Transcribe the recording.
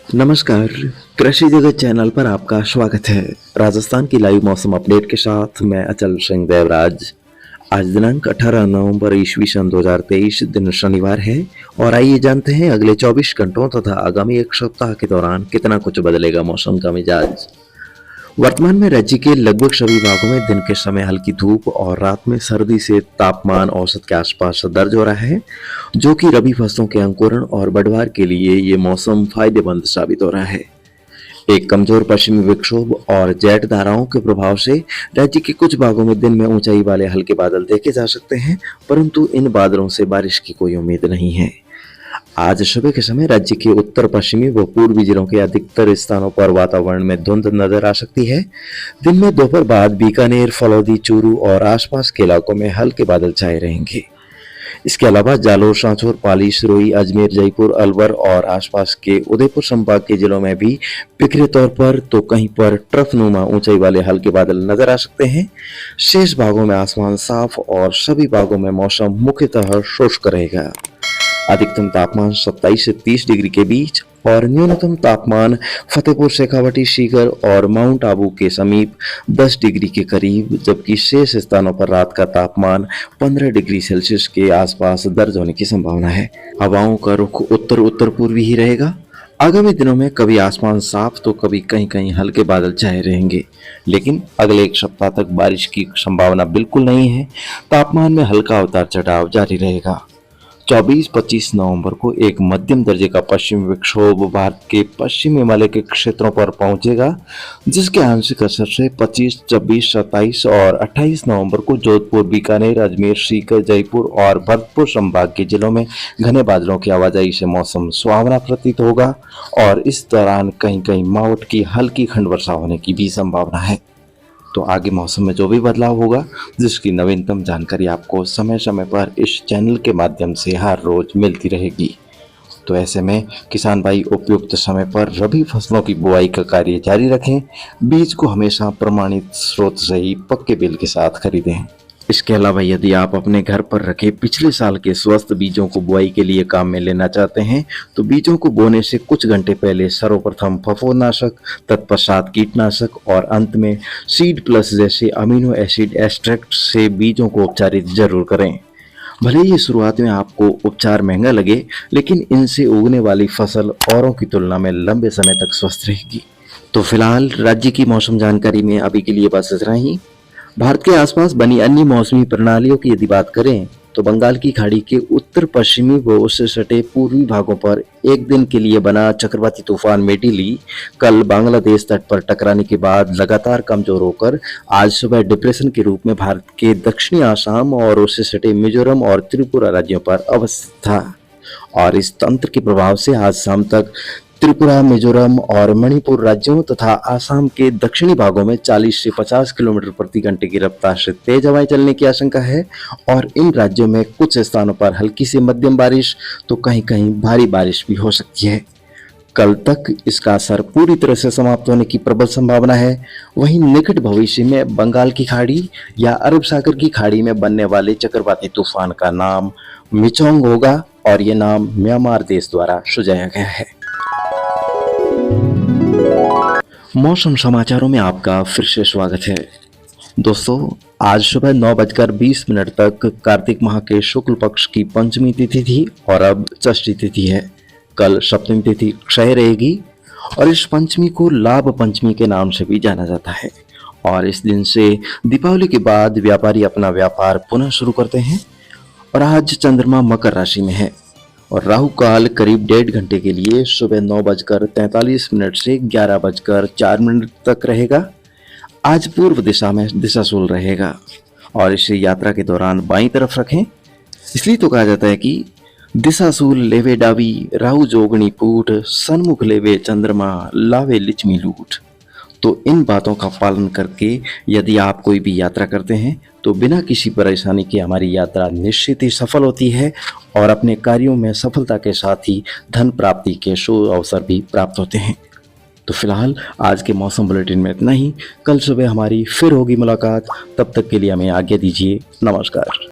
नमस्कार। कृषि जगत चैनल पर आपका स्वागत है। राजस्थान की लाइव मौसम अपडेट के साथ मैं अचल सिंह देवराज। आज दिनांक 18 नवंबर ईस्वी सन 2023 दिन शनिवार है और आइए जानते हैं अगले 24 घंटों तथा आगामी एक सप्ताह के दौरान कितना कुछ बदलेगा मौसम का मिजाज। वर्तमान में राज्य के लगभग सभी भागों में दिन के समय हल्की धूप और रात में सर्दी से तापमान औसत के आसपास दर्ज हो रहा है, जो कि रबी फसलों के अंकुरण और बढ़वार के लिए ये मौसम फायदेमंद साबित हो रहा है। एक कमजोर पश्चिमी विक्षोभ और जेट धाराओं के प्रभाव से राज्य के कुछ भागों में दिन में ऊंचाई वाले हल्के बादल देखे जा सकते हैं, परंतु इन बादलों से बारिश की कोई उम्मीद नहीं है। आज सुबह के समय राज्य के उत्तर पश्चिमी व पूर्वी जिलों के अधिकतर स्थानों पर वातावरण में धुंध नजर आ सकती है। दिन में दोपहर बाद बीकानेर, फलौदी, चूरू और आसपास के इलाकों में हल्के बादल छाए रहेंगे। इसके अलावा जालोर, सांचौर, पाली, सिरोही, अजमेर, जयपुर, अलवर और आसपास के उदयपुर संभाग के जिलों में भी बिखरे तौर पर तो कहीं पर ट्रफनुमा ऊंचाई वाले हल्के बादल नजर आ सकते हैं। शेष भागों में आसमान साफ और सभी भागों में मौसम मुख्यतः शुष्क रहेगा। अधिकतम तापमान 27 से 30 डिग्री के बीच और न्यूनतम तापमान फतेहपुर, शेखावाटी, सीकर और माउंट आबू के समीप 10 डिग्री के करीब, जबकि शेष स्थानों पर रात का तापमान 15 डिग्री सेल्सियस के आसपास दर्ज होने की संभावना है। हवाओं का रुख उत्तर उत्तर पूर्वी ही रहेगा। आगामी दिनों में कभी आसमान साफ तो कभी कहीं कहीं हल्के बादल छाए रहेंगे, लेकिन अगले एक सप्ताह तक बारिश की संभावना बिल्कुल नहीं है। तापमान में हल्का उतार चढ़ाव जारी रहेगा। 24-25 नवंबर को एक मध्यम दर्जे का पश्चिमी विक्षोभ भारत के पश्चिमी हिमालय के क्षेत्रों पर पहुंचेगा, जिसके आंशिक असर से 25, 26, 27 और 28 नवंबर को जोधपुर, बीकानेर, अजमेर, सीकर, जयपुर और भरतपुर संभाग के जिलों में घने बादलों की आवाजाही से मौसम सुहावना प्रतीत होगा और इस दौरान कहीं कहीं मावठ की हल्की खंड वर्षा होने की भी संभावना है। तो आगे मौसम में जो भी बदलाव होगा, जिसकी नवीनतम जानकारी आपको समय समय पर इस चैनल के माध्यम से हर रोज मिलती रहेगी। तो ऐसे में किसान भाई उपयुक्त समय पर रबी फसलों की बुआई का कार्य जारी रखें। बीज को हमेशा प्रमाणित स्रोत से ही पक्के बिल के साथ खरीदें। इसके अलावा यदि आप अपने घर पर रखे पिछले साल के स्वस्थ बीजों को बुआई के लिए काम में लेना चाहते हैं, तो बीजों को बोने से कुछ घंटे पहले सर्वप्रथम फफूंदनाशक, तत्पश्चात कीटनाशक और अंत में सीड प्लस जैसे अमीनो एसिड एक्सट्रैक्ट से बीजों को उपचारित जरूर करें। भले ही शुरुआत में आपको उपचार महंगा लगे, लेकिन इनसे उगने वाली फसल औरों की तुलना में लंबे समय तक स्वस्थ रहेगी। तो फिलहाल राज्य की मौसम जानकारी में अभी के लिए बस इतना ही। भारत के आसपास बनी अन्य मौसमी प्रणालियों की यदि बात करें, तो बंगाल की खाड़ी के उत्तर पश्चिमी व उससे सटे पूर्वी भागों पर एक दिन के लिए बना चक्रवाती तूफान मेडिली कल बांग्लादेश तट पर टकराने के बाद लगातार कमजोर होकर आज सुबह डिप्रेशन के रूप में भारत के दक्षिणी आसाम और उससे सटे मिजोरम और त्रिपुरा राज्यों पर अवस्थित था और इस तंत्र के प्रभाव से आज शाम तक त्रिपुरा, मिजोरम और मणिपुर राज्यों तथा आसाम के दक्षिणी भागों में 40 से 50 किलोमीटर प्रति घंटे की रफ्तार से तेज हवाएं चलने की आशंका है और इन राज्यों में कुछ स्थानों पर हल्की से मध्यम बारिश तो कहीं कहीं भारी बारिश भी हो सकती है। कल तक इसका असर पूरी तरह से समाप्त होने की प्रबल संभावना है। वहीं निकट भविष्य में बंगाल की खाड़ी या अरब सागर की खाड़ी में बनने वाले चक्रवाती तूफान का नाम मिचोंग होगा और ये नाम म्यांमार देश द्वारा सुझाया गया है। मौसम समाचारों में आपका फिर से स्वागत है। दोस्तों, आज सुबह 9:20 तक कार्तिक माह के शुक्ल पक्ष की पंचमी तिथि थी और अब षष्ठी तिथि है। कल सप्तमी तिथि क्षय रहेगी और इस पंचमी को लाभ पंचमी के नाम से भी जाना जाता है और इस दिन से दीपावली के बाद व्यापारी अपना व्यापार पुनः शुरू करते हैं। और आज चंद्रमा मकर राशि में है और राहु काल करीब 1.5 घंटे के लिए सुबह 9:43 से 11:04 तक रहेगा। आज पूर्व दिशा में दिशाशूल रहेगा और इसे यात्रा के दौरान बाईं तरफ रखें। इसलिए तो कहा जाता है कि दिशाशूल लेवे डावी, राहु जोगणी पूठ, सन्मुख लेवे चंद्रमा, लावे लिचमी लूट। तो इन बातों का पालन करके यदि आप कोई भी यात्रा करते हैं तो बिना किसी परेशानी के हमारी यात्रा निश्चित ही सफल होती है और अपने कार्यों में सफलता के साथ ही धन प्राप्ति के शुभ अवसर भी प्राप्त होते हैं। तो फिलहाल आज के मौसम बुलेटिन में इतना ही। कल सुबह हमारी फिर होगी मुलाकात। तब तक के लिए हमें आज्ञा दीजिए। नमस्कार।